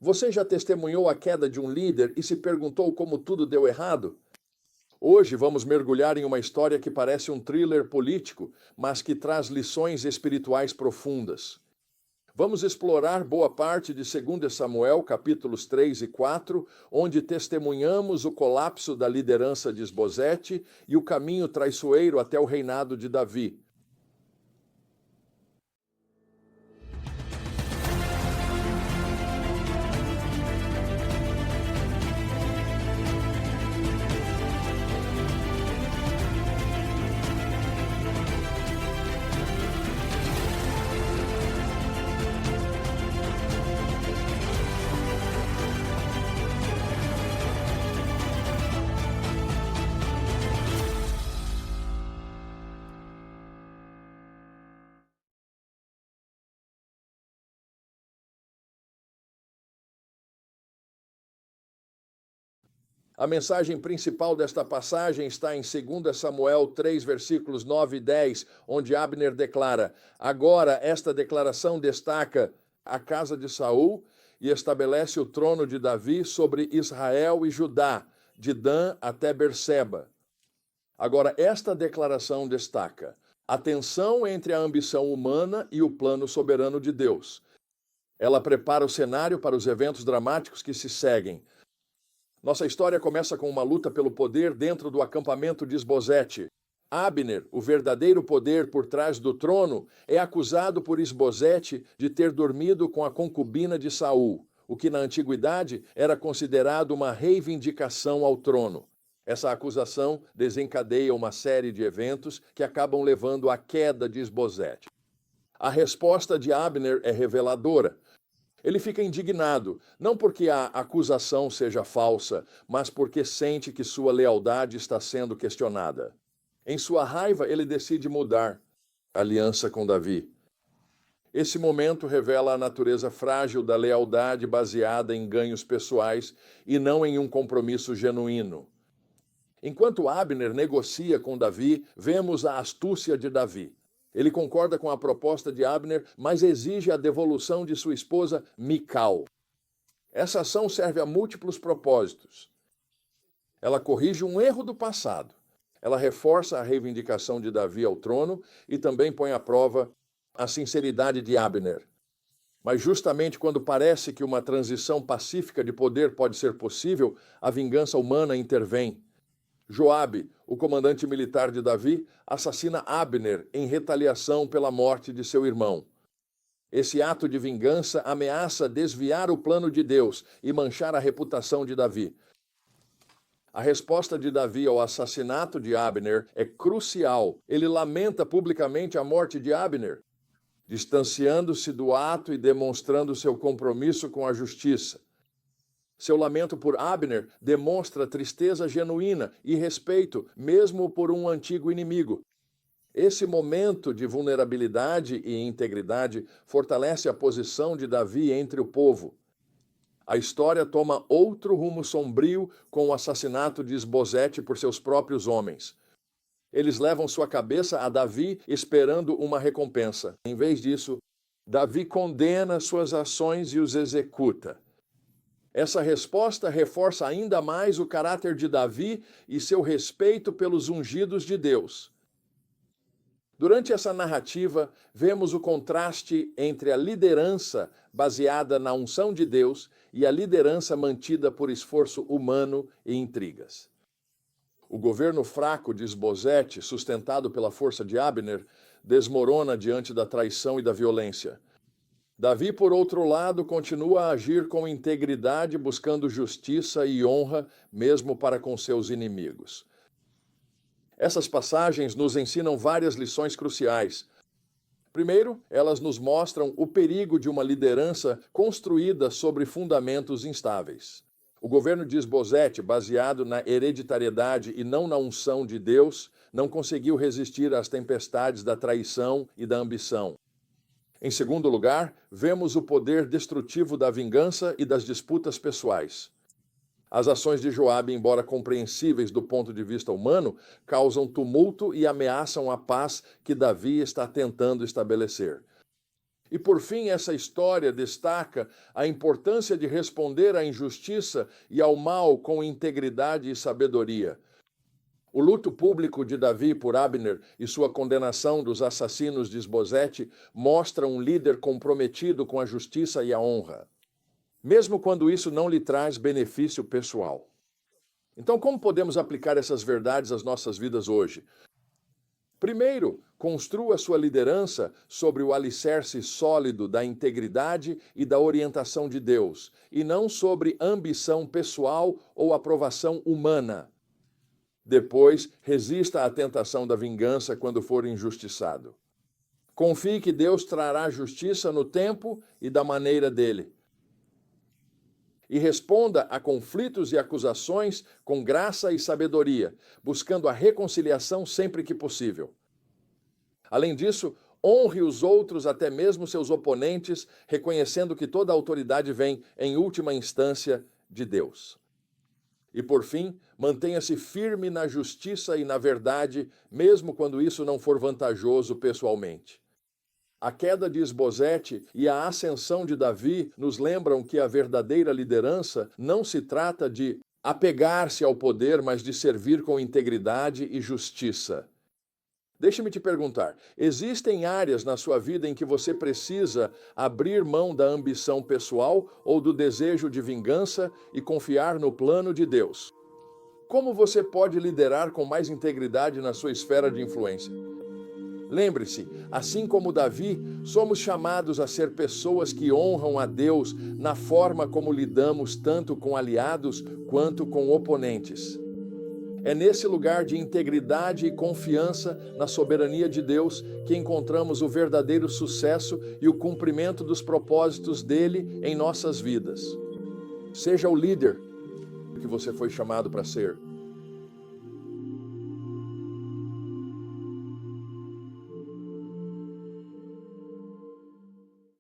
Você já testemunhou a queda de um líder e se perguntou como tudo deu errado? Hoje vamos mergulhar em uma história que parece um thriller político, mas que traz lições espirituais profundas. Vamos explorar boa parte de 2 Samuel, capítulos 3 e 4, onde testemunhamos o colapso da liderança de Esbozete e o caminho traiçoeiro até o reinado de Davi. A mensagem principal desta passagem está em 2 Samuel 3, versículos 9 e 10, onde Abner declara: Agora esta declaração destaca a casa de Saul e estabelece o trono de Davi sobre Israel e Judá, de Dan até Berseba. Agora esta declaração destaca a tensão entre a ambição humana e o plano soberano de Deus. Ela prepara o cenário para os eventos dramáticos que se seguem. Nossa história começa com uma luta pelo poder dentro do acampamento de Esbozete. Abner, o verdadeiro poder por trás do trono, é acusado por Esbozete de ter dormido com a concubina de Saul, o que na antiguidade era considerado uma reivindicação ao trono. Essa acusação desencadeia uma série de eventos que acabam levando à queda de Esbozete. A resposta de Abner é reveladora. Ele fica indignado, não porque a acusação seja falsa, mas porque sente que sua lealdade está sendo questionada. Em sua raiva, ele decide mudar a aliança com Davi. Esse momento revela a natureza frágil da lealdade baseada em ganhos pessoais e não em um compromisso genuíno. Enquanto Abner negocia com Davi, vemos a astúcia de Davi. Ele concorda com a proposta de Abner, mas exige a devolução de sua esposa Mical. Essa ação serve a múltiplos propósitos. Ela corrige um erro do passado. Ela reforça a reivindicação de Davi ao trono e também põe à prova a sinceridade de Abner. Mas justamente quando parece que uma transição pacífica de poder pode ser possível, a vingança humana intervém. Joabe, o comandante militar de Davi, assassina Abner em retaliação pela morte de seu irmão. Esse ato de vingança ameaça desviar o plano de Deus e manchar a reputação de Davi. A resposta de Davi ao assassinato de Abner é crucial. Ele lamenta publicamente a morte de Abner, distanciando-se do ato e demonstrando seu compromisso com a justiça. Seu lamento por Abner demonstra tristeza genuína e respeito, mesmo por um antigo inimigo. Esse momento de vulnerabilidade e integridade fortalece a posição de Davi entre o povo. A história toma outro rumo sombrio com o assassinato de Esbozete por seus próprios homens. Eles levam sua cabeça a Davi esperando uma recompensa. Em vez disso, Davi condena suas ações e os executa. Essa resposta reforça ainda mais o caráter de Davi e seu respeito pelos ungidos de Deus. Durante essa narrativa, vemos o contraste entre a liderança baseada na unção de Deus e a liderança mantida por esforço humano e intrigas. O governo fraco de Esbozete, sustentado pela força de Abner, desmorona diante da traição e da violência. Davi, por outro lado, continua a agir com integridade, buscando justiça e honra, mesmo para com seus inimigos. Essas passagens nos ensinam várias lições cruciais. Primeiro, elas nos mostram o perigo de uma liderança construída sobre fundamentos instáveis. O governo de Esbozete, baseado na hereditariedade e não na unção de Deus, não conseguiu resistir às tempestades da traição e da ambição. Em segundo lugar, vemos o poder destrutivo da vingança e das disputas pessoais. As ações de Joabe, embora compreensíveis do ponto de vista humano, causam tumulto e ameaçam a paz que Davi está tentando estabelecer. E por fim, essa história destaca a importância de responder à injustiça e ao mal com integridade e sabedoria. O luto público de Davi por Abner e sua condenação dos assassinos de Esbozete mostra um líder comprometido com a justiça e a honra, mesmo quando isso não lhe traz benefício pessoal. Então, como podemos aplicar essas verdades às nossas vidas hoje? Primeiro, construa sua liderança sobre o alicerce sólido da integridade e da orientação de Deus, e não sobre ambição pessoal ou aprovação humana. Depois, resista à tentação da vingança quando for injustiçado. Confie que Deus trará justiça no tempo e da maneira dele. E responda a conflitos e acusações com graça e sabedoria, buscando a reconciliação sempre que possível. Além disso, honre os outros, até mesmo seus oponentes, reconhecendo que toda autoridade vem, em última instância, de Deus. E por fim, mantenha-se firme na justiça e na verdade, mesmo quando isso não for vantajoso pessoalmente. A queda de Esbozete e a ascensão de Davi nos lembram que a verdadeira liderança não se trata de apegar-se ao poder, mas de servir com integridade e justiça. Deixe-me te perguntar, existem áreas na sua vida em que você precisa abrir mão da ambição pessoal ou do desejo de vingança e confiar no plano de Deus? Como você pode liderar com mais integridade na sua esfera de influência? Lembre-se, assim como Davi, somos chamados a ser pessoas que honram a Deus na forma como lidamos tanto com aliados quanto com oponentes. É nesse lugar de integridade e confiança na soberania de Deus que encontramos o verdadeiro sucesso e o cumprimento dos propósitos dele em nossas vidas. Seja o líder que você foi chamado para ser.